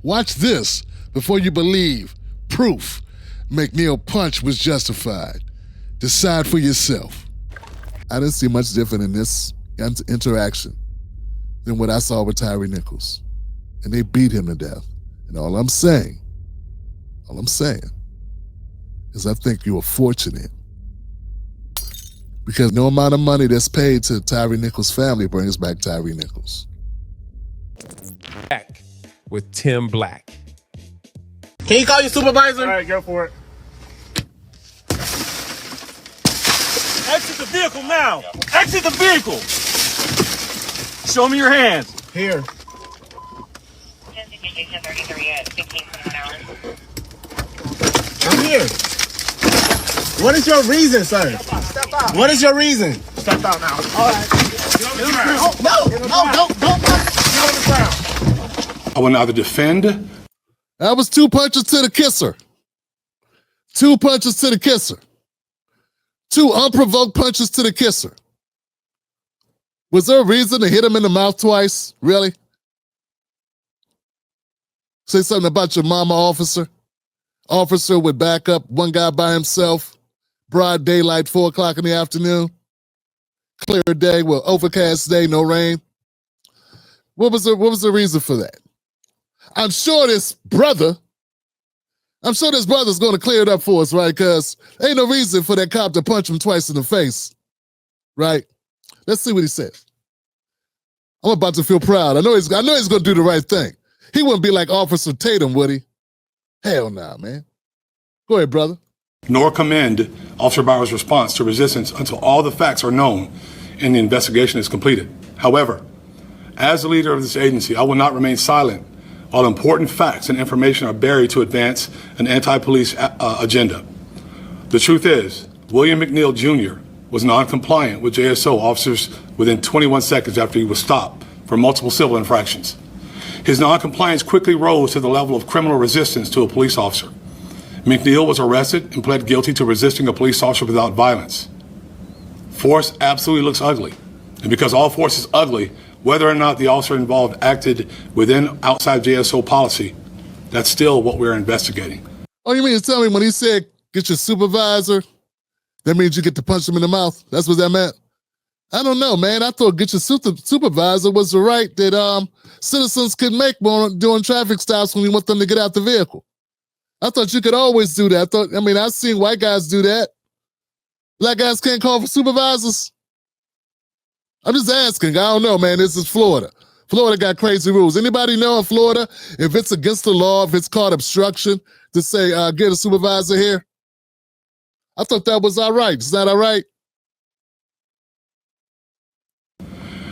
Watch this before you believe. Proof. McNeil punch was justified. Decide for yourself. I didn't see much different in this interaction than what I saw with Tyree Nichols. And they beat him to death. And all I'm saying is I think you are fortunate because no amount of money that's paid to Tyree Nichols' family brings back Tyree Nichols. Back with Tim Black. Can you call your supervisor? All right, go for it. Exit the vehicle now. Exit the vehicle. Show me your hands. Here. I'm here. What is your reason, sir? Step out. What is your reason? Step out now. All right. Get on the ground. Don't. Get on the ground. I will neither defend. That was 2 punches to the kisser. 2 punches to the kisser. 2 unprovoked punches to the kisser. Was there a reason to hit him in the mouth twice? Really? Say something about your mama, officer. Officer would back up one guy by himself. Broad daylight, 4 o'clock in the afternoon. Clear day, well, overcast day, no rain. What was the reason for that? I'm sure this brother's going to clear it up for us, right? Because ain't no reason for that cop to punch him twice in the face, right? Let's see what he says. I'm about to feel proud. I know he's going to do the right thing. He wouldn't be like Officer Tatum, would he? Hell nah, man. Go ahead, brother. Nor commend Officer Bauer's response to resistance until all the facts are known and the investigation is completed. However, as the leader of this agency, I will not remain silent while important facts and information are buried to advance an anti-police agenda. The truth is, William McNeil Jr. was non-compliant with JSO officers within 21 seconds after he was stopped for multiple civil infractions. His non-compliance quickly rose to the level of criminal resistance to a police officer. McNeil was arrested and pled guilty to resisting a police officer without violence. Force absolutely looks ugly. And because all force is ugly, whether or not the officer involved acted within outside JSO policy, that's still what we're investigating. Oh, you mean to tell me when he said, get your supervisor, that means you get to punch him in the mouth? That's what that meant? I don't know, man. I thought get your supervisor was the right that citizens could make during traffic stops when you want them to get out the vehicle. I thought you could always do that. I've seen white guys do that. Black guys can't call for supervisors. I'm just asking. I don't know, man. This is Florida. Florida got crazy rules. Anybody know in Florida, if it's against the law, if it's called obstruction, to say, get a supervisor here? I thought that was all right. Is that all right?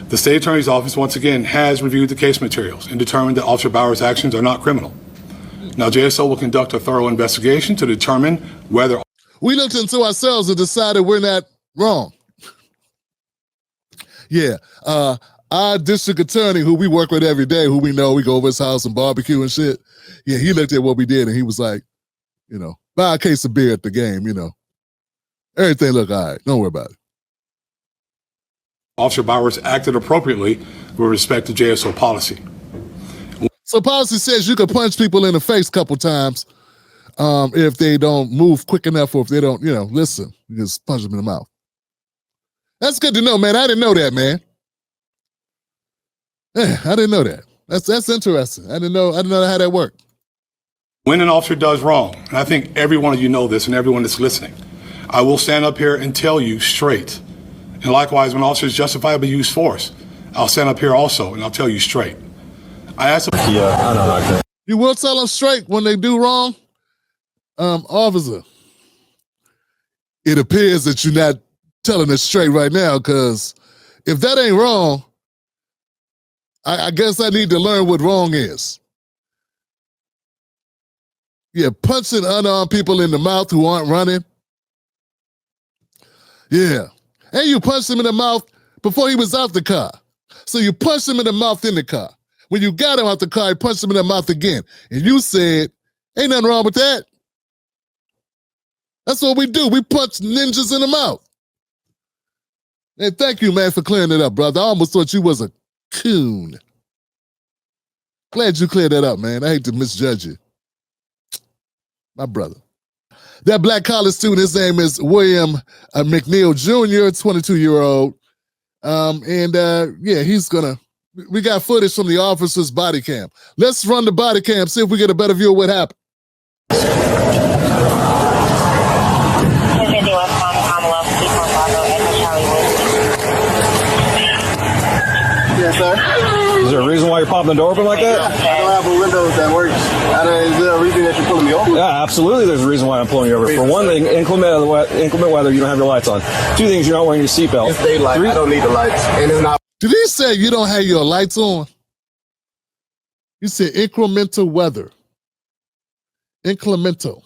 The state attorney's office, once again, has reviewed the case materials and determined that Officer Bauer's actions are not criminal. Now, JSO will conduct a thorough investigation to determine whether... We looked into ourselves and decided we're not wrong. Yeah, our district attorney, who we work with every day, who we know, we go over his house and barbecue and shit. Yeah, he looked at what we did and he was like, buy a case of beer at the game, Everything look all right. Don't worry about it. Officer Bowers acted appropriately with respect to JSO policy. So policy says you can punch people in the face a couple times if they don't move quick enough or if they don't, listen. You just punch them in the mouth. That's good to know, man. I didn't know that, man. Yeah, I didn't know that. That's interesting. I didn't know how that worked. When an officer does wrong, and I think every one of you know this and everyone that's listening, I will stand up here and tell you straight. And likewise, when officers justifiably use force, I'll stand up here also and I'll tell you straight. I asked them. Yeah, I know like that. You will tell them straight when they do wrong? Officer, it appears that you're not telling it straight right now, because if that ain't wrong, I guess I need to learn what wrong is. Yeah, punching unarmed people in the mouth who aren't running. Yeah. And you punched him in the mouth before he was out the car. So you punched him in the mouth in the car. When you got him out the car, you punched him in the mouth again. And you said, ain't nothing wrong with that. That's what we do. We punch ninjas in the mouth. And thank you, man, for clearing it up, brother. I almost thought you was a coon. Glad you cleared that up, man. I hate to misjudge you. My brother. That black college student, his name is William McNeil Jr., 22-year-old. Yeah, he's gonna, we got footage from the officer's body cam. Let's run the body cam, see if we get a better view of what happened. Yes, sir. Is there a reason why you're popping the door open like that? I don't have a window that works. Is there a reason that you're pulling me over? Yeah, absolutely. There's a reason why I'm pulling you over. For one thing, inclement weather, you don't have your lights on. Two things, you're not wearing your seatbelt. It's daylight. I don't need the lights. And it's not. Did he say you don't have your lights on? You said incremental weather. Incremental.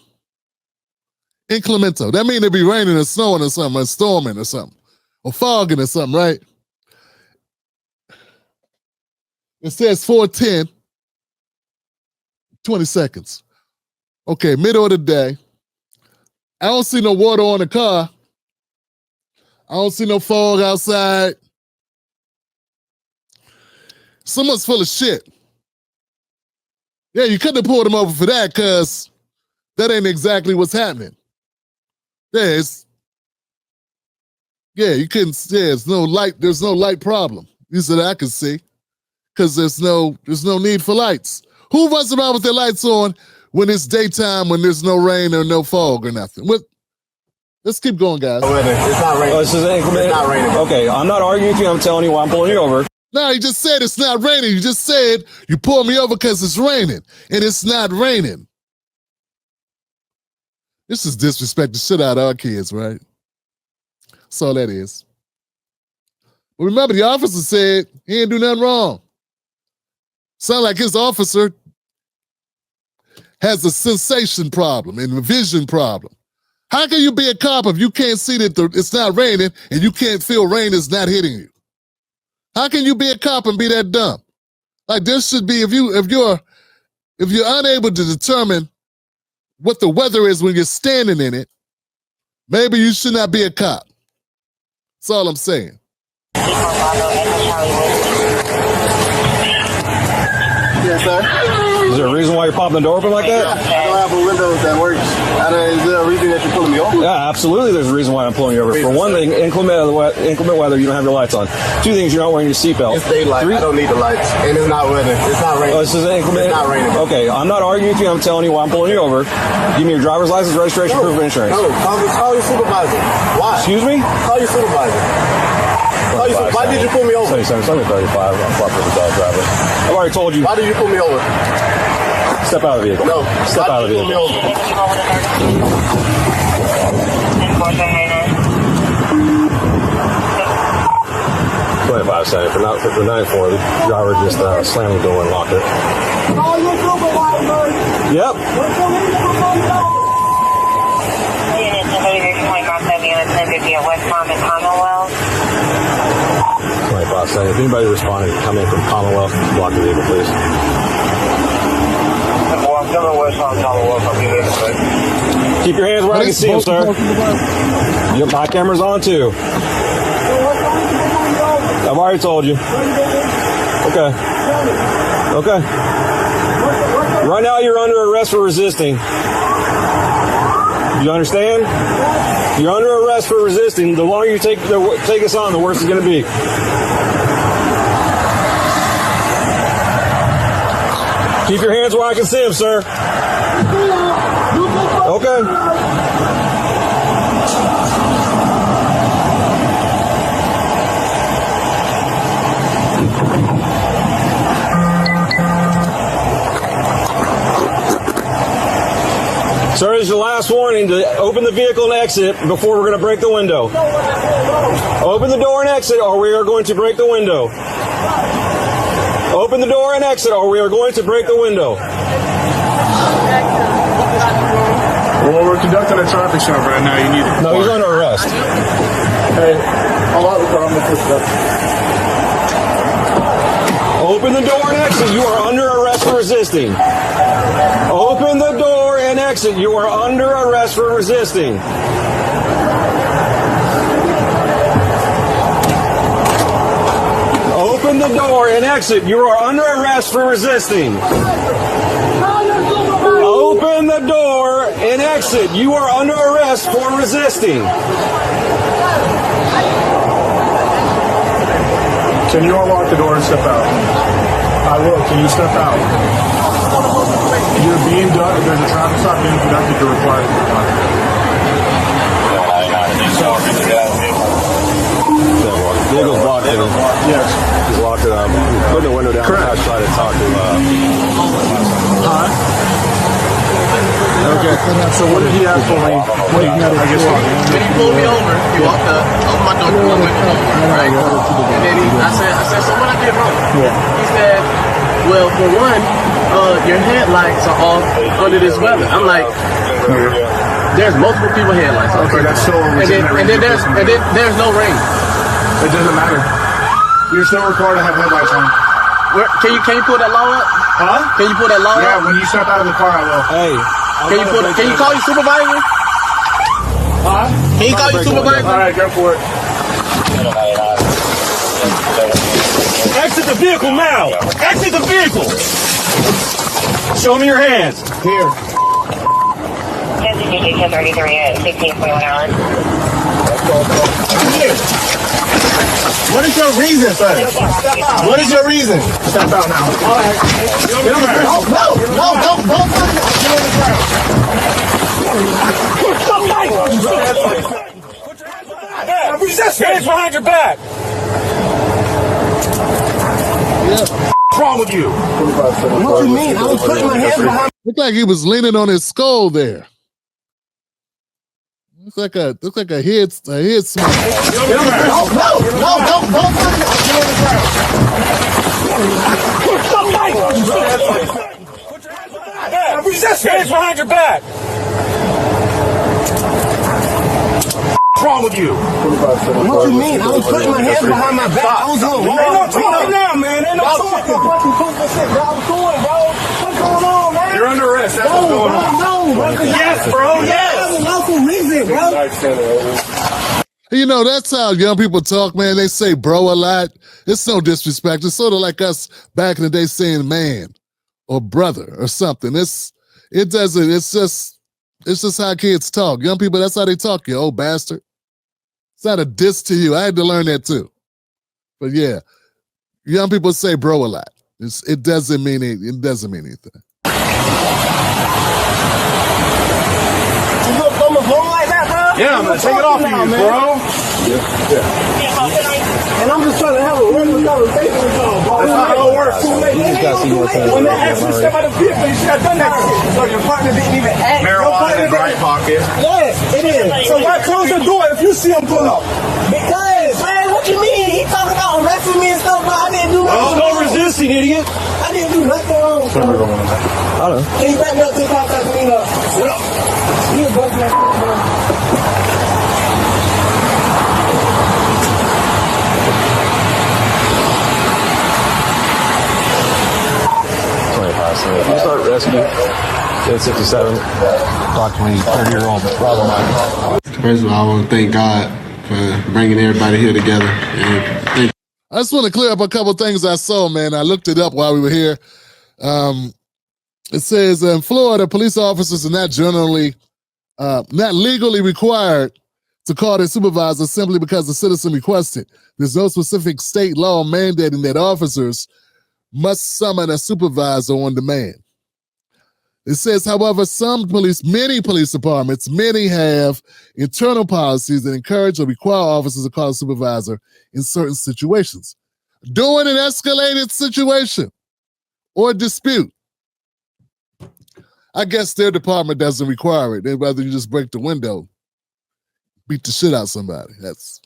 That means it be raining or snowing or something, or storming or something, or fogging or something, right? It says 4:10, 20 seconds. Okay, middle of the day. I don't see no water on the car. I don't see no fog outside. Someone's full of shit. Yeah, you couldn't have pulled him over for that because that ain't exactly what's happening. Yeah, you couldn't say there's no light problem. You said I could see. Because there's no need for lights. Who runs around with their lights on when it's daytime, when there's no rain or no fog or nothing? Let's keep going, guys. It's not raining. Oh, this is inclement? It's not raining. Okay, I'm not arguing with you. I'm telling you why I'm pulling you over. No, you just said it's not raining. You just said you pulled me over because it's raining, and it's not raining. This is disrespect the shit out of our kids, right? That's all that is. But remember, the officer said he didn't do nothing wrong. Sound like his officer has a sensation problem and a vision problem. How can you be a cop if you can't see that it's not raining and you can't feel rain is not hitting you? How can you be a cop and be that dumb? Like this should be if you're unable to determine what the weather is when you're standing in it, maybe you should not be a cop. That's all I'm saying. Yes, sir. Is there a reason why you're popping the door open like that? I don't have a window that works. Is there a reason that you're pulling me over? Yeah, absolutely. There's a reason why I'm pulling you over. For one thing, inclement weather, you don't have your lights on. Two things, you're not wearing your seatbelt. It's daylight. I don't need the lights. And it's not weather. It's not raining. Oh, this is inclement? It's not raining. Okay, I'm not arguing with you. I'm telling you why I'm pulling you over. Give me your driver's license, registration, proof of insurance. No, call your supervisor. Why? Excuse me? Call your supervisor. Why did you pull me over? 37, 35. I'm a dog driver. I've already told you. Why did you pull me over? Step out of the vehicle. No. Step out of the Pull me vehicle. over. 25 seconds. For 9-4, the driver just slammed the door and locked it. Call your supervisor. Yep. Commonwealth. 25 seconds. If anybody responding, come in from Commonwealth, block the vehicle, please. Well, I'm coming west on Commonwealth. I'll be there. Keep your hands where I can see them, sir. Yep, my camera's on too. I've already told you. Okay. Okay. Right now you're under arrest for resisting. You understand? You're under arrest for resisting. The longer you take us on, the worse it's going to be. Keep your hands where I can see them, sir. Okay. Sir, this is your last warning to open the vehicle and exit before we're going to break the window. Open the door and exit or we are going to break the window. Open the door and exit or we are going to break the window. Well, we're conducting a traffic stop right now. You need to. No, he's under arrest. Hey, I'm going to push it up. Open the door and exit. You are under arrest for resisting. Open the door and exit. You are under arrest for resisting. Open the door door and exit. You are under arrest for resisting. Open the door and exit. You are under arrest for resisting. Can you unlock the door and step out? I will. Can you step out? You're being done. There's a traffic stop being conducted. You're required to comply. Vehicle's blocked in. Yes. He's locked it up. Put the window down. Correct. I try to talk to Huh? Okay. So what did he ask for me? What did he I guess When he pulled me over, he walked up, opened my door, pulled my window over, right? And then I said, so what I did wrong? Yeah. He said, well, for one, your headlights are off under this weather. I'm like, there's multiple people headlights off. Okay, that's still and then there's no rain. It doesn't matter. You're still required to have headlights on. Can you pull that law up? Huh? Can you pull that law Yeah, up? when you step out of the car, I will. Hey. Can you call your supervisor? Huh? Can you call your supervisor? All right, go for it. Exit the vehicle now! Exit the vehicle! Show me your hands. Here. 1033 at 16.1 hours. What is your reason, sir? What is your reason? Step out now. All right. Get on the ground. No, don't. Get on the ground. Hands behind your back! What's wrong with you? What you mean? I was putting my hands behind. Looked like he was leaning on his skull there. Looks like a head smack. Get on the ground. No, don't. Get on the ground. Hands behind your back! What's wrong with you? What you mean? I was putting my hands behind my back. I was on. Ain't no talking now, man. Ain't no talking. I was doing, bro. What's going on, man? You're under arrest. That's what's going on. No. Yes, bro. Yes. That's a reason, bro. You know, that's how young people talk, man. They say bro a lot. It's no disrespect. It's sort of like us back in the day saying man or brother or something. It's just how kids talk. Young people, that's how they talk, you old bastard. It's not a diss to you. I had to learn that too. But yeah, young people say bro a lot. It doesn't mean anything. You look on the phone like that, bro? Yeah, I'm gonna take it off of you, bro. And I'm just trying to have a regular conversation with y'all, bro. That's not how it works. When they actually step out of the vehicle, you should have done that shit. So your partner didn't even act. Marijuana in his right pocket. Yes, it is. So why close the door if you see him pull up? Because, man, what you mean? He talking about arresting me and stuff, but I didn't do nothing. No resisting, idiot. I didn't do nothing wrong. Can you back me up to the cop and clean up? You bust my shit, bro. You start rescue. 1067. Approximately 30-year-old brother. First of all, I want to thank God for bringing everybody here together. And thank I just want to clear up a couple things I saw, man. I looked it up while we were here. It says in Florida, police officers are not generally, not legally required to call their supervisor simply because the citizen requested. There's no specific state law mandating that officers must summon a supervisor on demand. It says, however, many police departments, many have internal policies that encourage or require officers to call a supervisor in certain situations. During an escalated situation or dispute, I guess their department doesn't require it. They'd rather you just break the window, beat the shit out of somebody. That's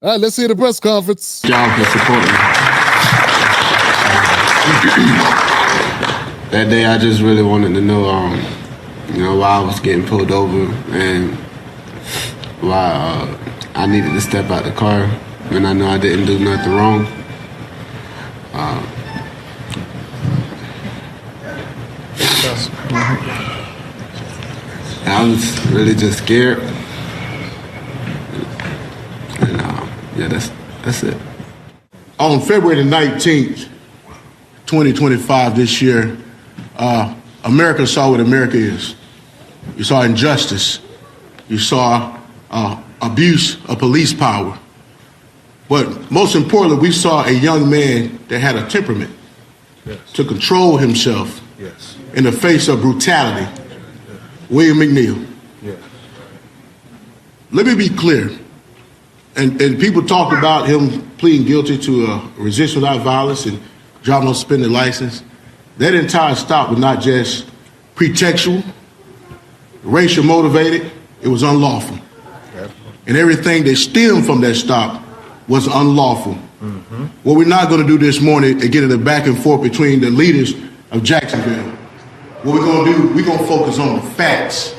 all right. Let's hear the press conference. y'all for supporting me. That day, I just really wanted to know, why I was getting pulled over and why I needed to step out the car when I know I didn't do nothing wrong. I was really just scared. And, that's it. On February the 19th, 2025 this year, America saw what America is. You saw injustice. You saw abuse of police power. But most importantly, we saw a young man that had a temperament to control himself in the face of brutality. William McNeil. Let me be clear. And people talked about him pleading guilty to resistance without violence and driving on suspended license. That entire stop was not just pretextual, racial motivated, it was unlawful. And everything that stemmed from that stop was unlawful. What we're not going to do this morning is get in the back and forth between the leaders of Jacksonville. What we're going to do, we're going to focus on the facts.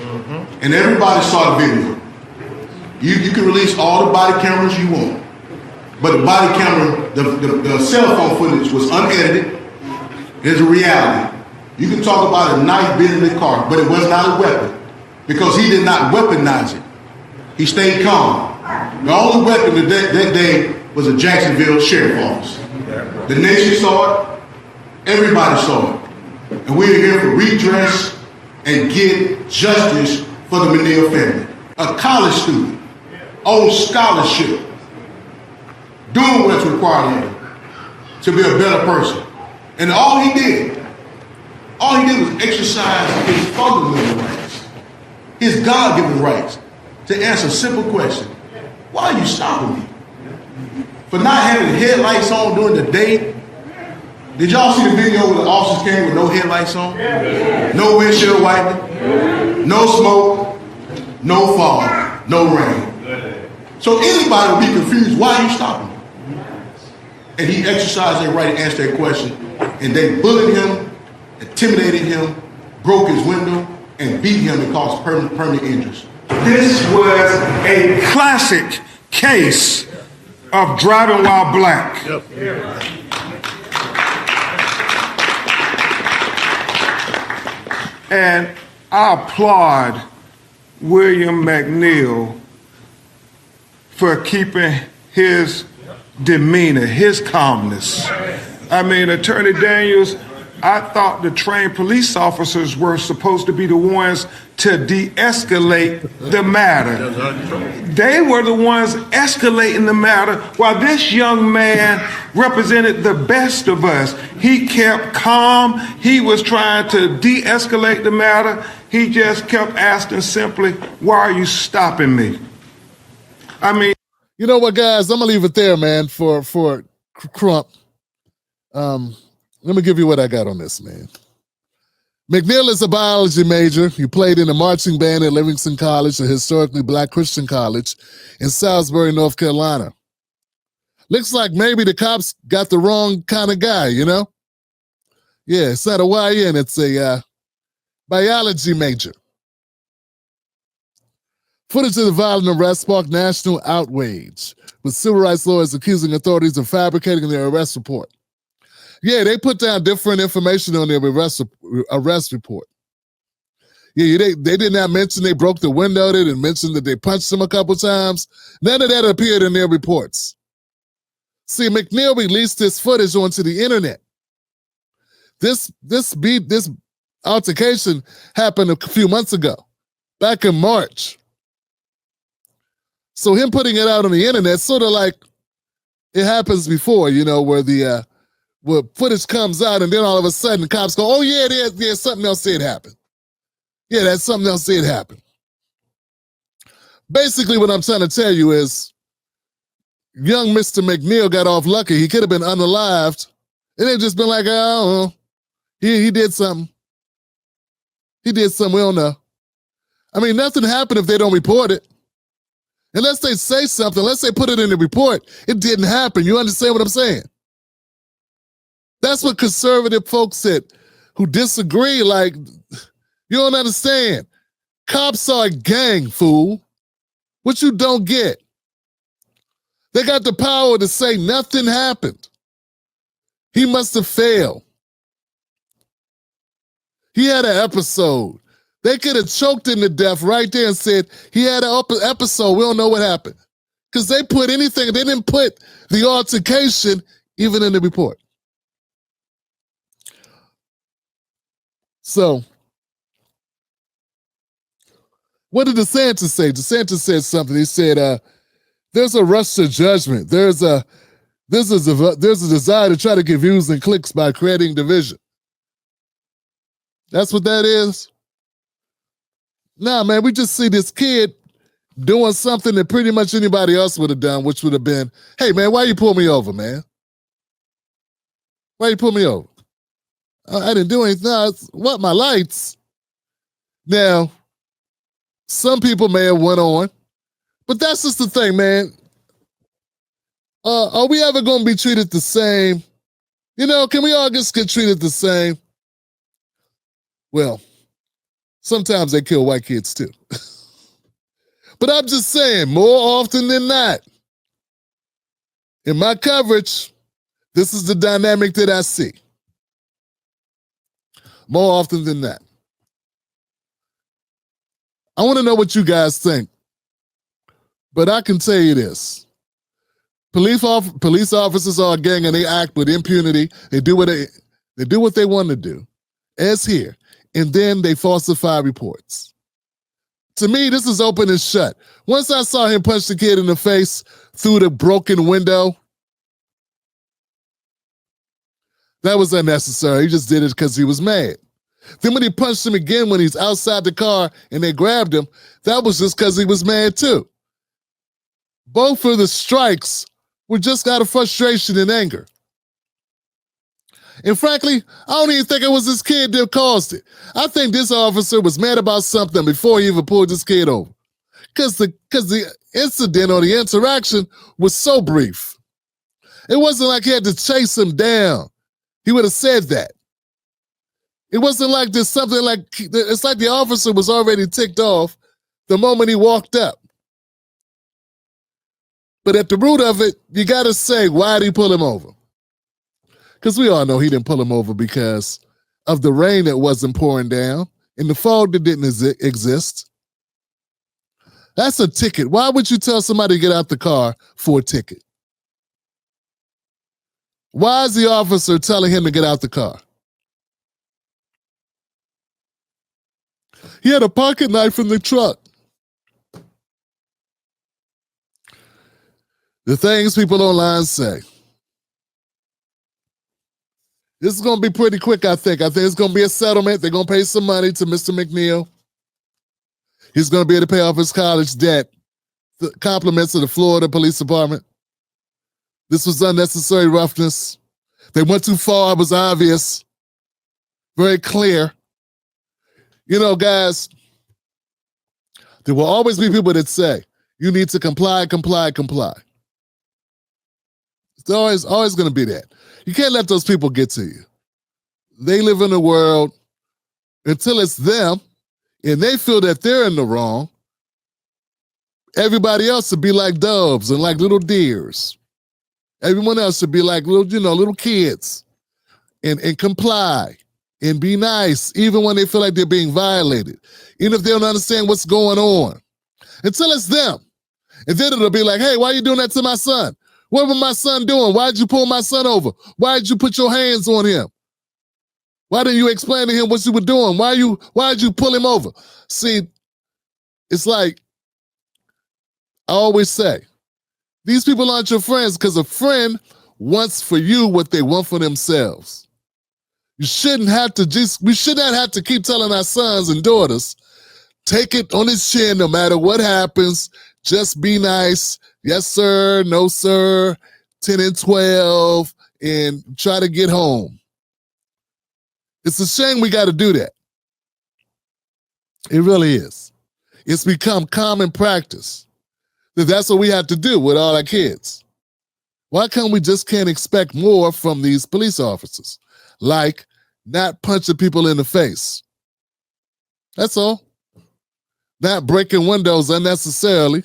And everybody saw the video. You can release all the body cameras you want, but the body camera, the cell phone footage was unedited. It's a reality. You can talk about a knife being in the car, but it was not a weapon because he did not weaponize it. He stayed calm. The only weapon that day was a Jacksonville sheriff office. The nation saw it. Everybody saw it. And we are here for redress and get justice for the McNeil family. A college student on scholarship, doing what's required of him to be a better person. And all he did was exercise his fundamental rights, his God-given rights, to answer a simple question. Why are you stopping me? For not having headlights on during the day? Did y'all see the video where the officers came with no headlights on? No windshield wiping, no smoke, no fog, no rain. So anybody would be confused, why are you stopping me? And he exercised their right to answer that question, and they bullied him, intimidated him, broke his window, and beat him and caused permanent injuries. This was a classic case of driving while black. And I applaud William McNeil for keeping his demeanor, his calmness. I mean, Attorney Daniels, I thought the trained police officers were supposed to be the ones to de-escalate the matter. They were the ones escalating the matter while this young man represented the best of us. He kept calm. He was trying to de-escalate the matter. He just kept asking simply, why are you stopping me? I mean, you know what, guys? I'm gonna leave it there, man. For Crump. Let me give you what I got on this, man. McNeil is a biology major. He played in the marching band at Livingston College, a historically black Christian college in Salisbury, North Carolina. Looks like maybe the cops got the wrong kind of guy, you know? Yeah, it's not a YN, it's a biology major. Footage of the violent arrest sparked national outrage, with civil rights lawyers accusing authorities of fabricating their arrest report. Yeah, they put down different information on their arrest report. Yeah, they did not mention they broke the window. They didn't mention that they punched him a couple times. None of that appeared in their reports. See, McNeil released this footage onto the internet. This altercation happened a few months ago, back in March. So him putting it out on the internet, sort of like it happens before, you know, where where footage comes out and then all of a sudden the cops go, oh yeah, there's something else that happened. Yeah, that's something else that happened. Basically what I'm trying to tell you is young Mr. McNeil got off lucky. He could have been unalived and they've just been like, oh, he did something. He did something, we don't know. I mean, nothing happened if they don't report it. Unless they say something, unless they put it in the report, it didn't happen. You understand what I'm saying? That's what conservative folks said who disagree. Like, you don't understand. Cops are a gang, fool. What you don't get. They got the power to say nothing happened. He must have failed. He had an episode. They could have choked him to death right there and said he had an episode. We don't know what happened. Because they put anything, they didn't put the altercation even in the report. So, what did DeSantis say? DeSantis said something. He said, there's a rush to judgment. There's a desire to try to get views and clicks by creating division. That's what that is? Nah, man, we just see this kid doing something that pretty much anybody else would have done, which would have been, hey, man, why you pull me over, man? Why you pull me over? I didn't do anything. No, what, my lights? Now, some people may have went on, but that's just the thing, man. Are we ever going to be treated the same? You know, can we all just get treated the same? Well, sometimes they kill white kids too. But I'm just saying, more often than not, in my coverage, this is the dynamic that I see. More often than not. I want to know what you guys think. But I can tell you this. Police officers are a gang and they act with impunity. They do what they want to do, as here. And then they falsify reports. To me, this is open and shut. Once I saw him punch the kid in the face through the broken window, that was unnecessary. He just did it because he was mad. Then when he punched him again when he's outside the car and they grabbed him, that was just because he was mad too. Both of the strikes were just out of frustration and anger. And frankly, I don't even think it was this kid that caused it. I think this officer was mad about something before he even pulled this kid over. Because the incident or the interaction was so brief. It wasn't like he had to chase him down. He would have said that. It wasn't like there's something like, it's like the officer was already ticked off the moment he walked up. But at the root of it, you got to say, why did he pull him over? Because we all know he didn't pull him over because of the rain that wasn't pouring down and the fog that didn't exist. That's a ticket. Why would you tell somebody to get out the car for a ticket? Why is the officer telling him to get out the car? He had a pocket knife in the truck. The things people online say. This is going to be pretty quick, I think. I think it's going to be a settlement. They're going to pay some money to Mr. McNeil. He's going to be able to pay off his college debt. The compliments of the Florida Police Department. This was unnecessary roughness. They went too far. It was obvious. Very clear. You know, guys, there will always be people that say, you need to comply, comply, comply. It's always going to be that. You can't let those people get to you. They live in a world until it's them and they feel that they're in the wrong. Everybody else should be like doves and like little deers. Everyone else should be like little kids and comply and be nice, even when they feel like they're being violated, even if they don't understand what's going on. Until it's them. And then it'll be like, hey, why are you doing that to my son? What was my son doing? Why did you pull my son over? Why did you put your hands on him? Why didn't you explain to him what you were doing? Why did you pull him over? See, it's like I always say, these people aren't your friends because a friend wants for you what they want for themselves. We should not have to keep telling our sons and daughters, take it on his chin no matter what happens. Just be nice. Yes, sir. No, sir. 10 and 12 and try to get home. It's a shame we got to do that. It really is. It's become common practice. That's what we have to do with all our kids. Why can't we can't expect more from these police officers? Like not punching people in the face. That's all. Not breaking windows unnecessarily.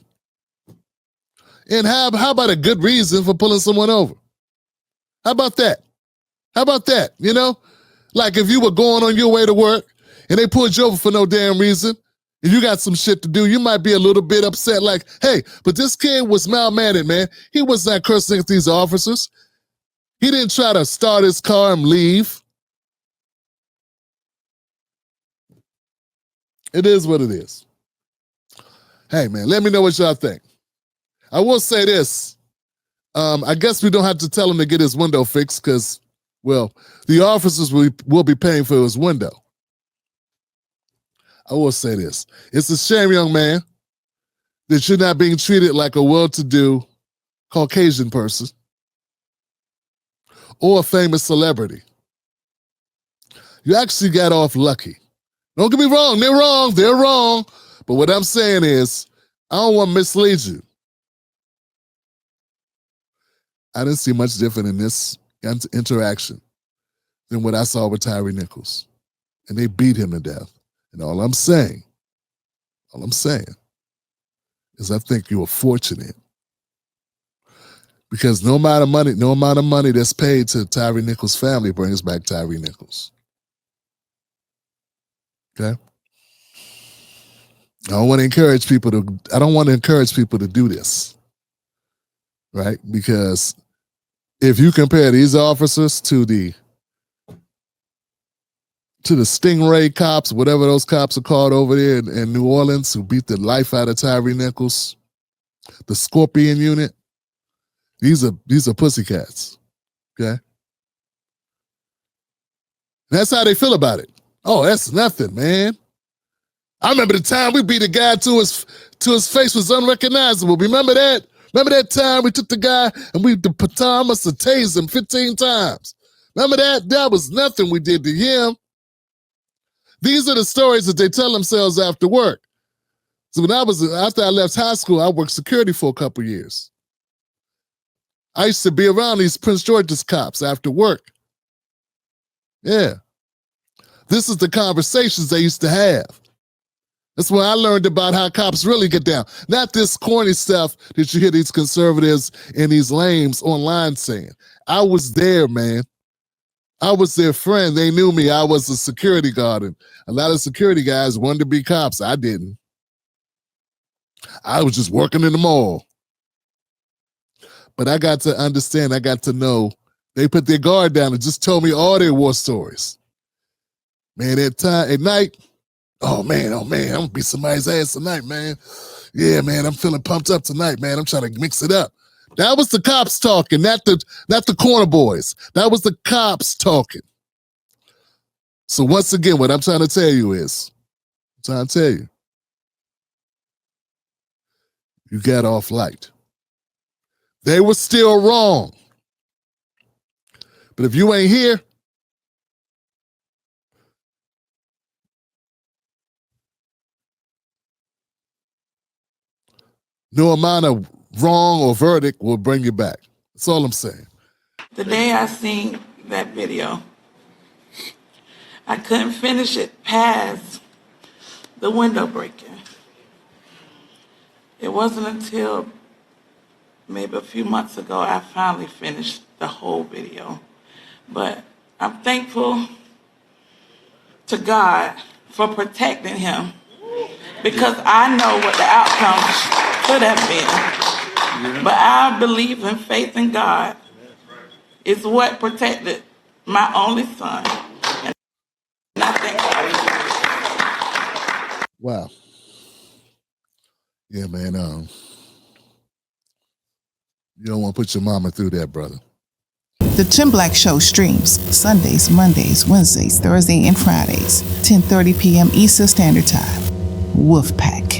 And how about a good reason for pulling someone over? How about that? How about that? You know, like if you were going on your way to work and they pulled you over for no damn reason and you got some shit to do, you might be a little bit upset like, hey, but this kid was mal-mannered, man. He was not cursing at these officers. He didn't try to start his car and leave. It is what it is. Hey, man, let me know what y'all think. I will say this. I guess we don't have to tell him to get his window fixed because, well, the officers will be paying for his window. I will say this. It's a shame, young man, that you're not being treated like a well-to-do Caucasian person or a famous celebrity. You actually got off lucky. Don't get me wrong. They're wrong. But what I'm saying is, I don't want to mislead you. I didn't see much different in this interaction than what I saw with Tyree Nichols. And they beat him to death. And all I'm saying is I think you were fortunate. Because no amount of money that's paid to Tyree Nichols' family brings back Tyree Nichols. Okay? I don't want to encourage people to do this. Right? Because if you compare these officers to the Stingray cops, whatever those cops are called over there in New Orleans, who beat the life out of Tyree Nichols, the Scorpion unit, these are pussycats. Okay? That's how they feel about it. Oh, that's nothing, man. I remember the time we beat a guy to his face was unrecognizable. Remember that? Remember that time we took the guy and the baton must have tased him 15 times. Remember that? That was nothing we did to him. These are the stories that they tell themselves after work. So after I left high school, I worked security for a couple years. I used to be around these Prince George's cops after work. Yeah. This is the conversations they used to have. That's when I learned about how cops really get down. Not this corny stuff that you hear these conservatives and these lames online saying. I was there, man. I was their friend. They knew me. I was a security guard. And a lot of security guys wanted to be cops. I didn't. I was just working in the mall. But I got to understand, I got to know, they put their guard down and just told me all their war stories. Man, at night, oh man, I'm gonna beat somebody's ass tonight, man. Yeah, man, I'm feeling pumped up tonight, man. I'm trying to mix it up. That was the cops talking, not the corner boys. That was the cops talking. So once again, what I'm trying to tell you is, you got off light. They were still wrong. But if you ain't here, no amount of wrong or verdict will bring you back. That's all I'm saying. The day I seen that video, I couldn't finish it past the window breaking. It wasn't until maybe a few months ago I finally finished the whole video. But I'm thankful to God for protecting him because I know what the outcome could have been. But I believe in faith in God is what protected my only son. And I thank God. Wow. Yeah, man. You don't want to put your mama through that, brother. The Tim Black Show streams Sundays, Mondays, Wednesdays, Thursdays, and Fridays, 10:30 p.m. Eastern Standard Time. Wolfpack.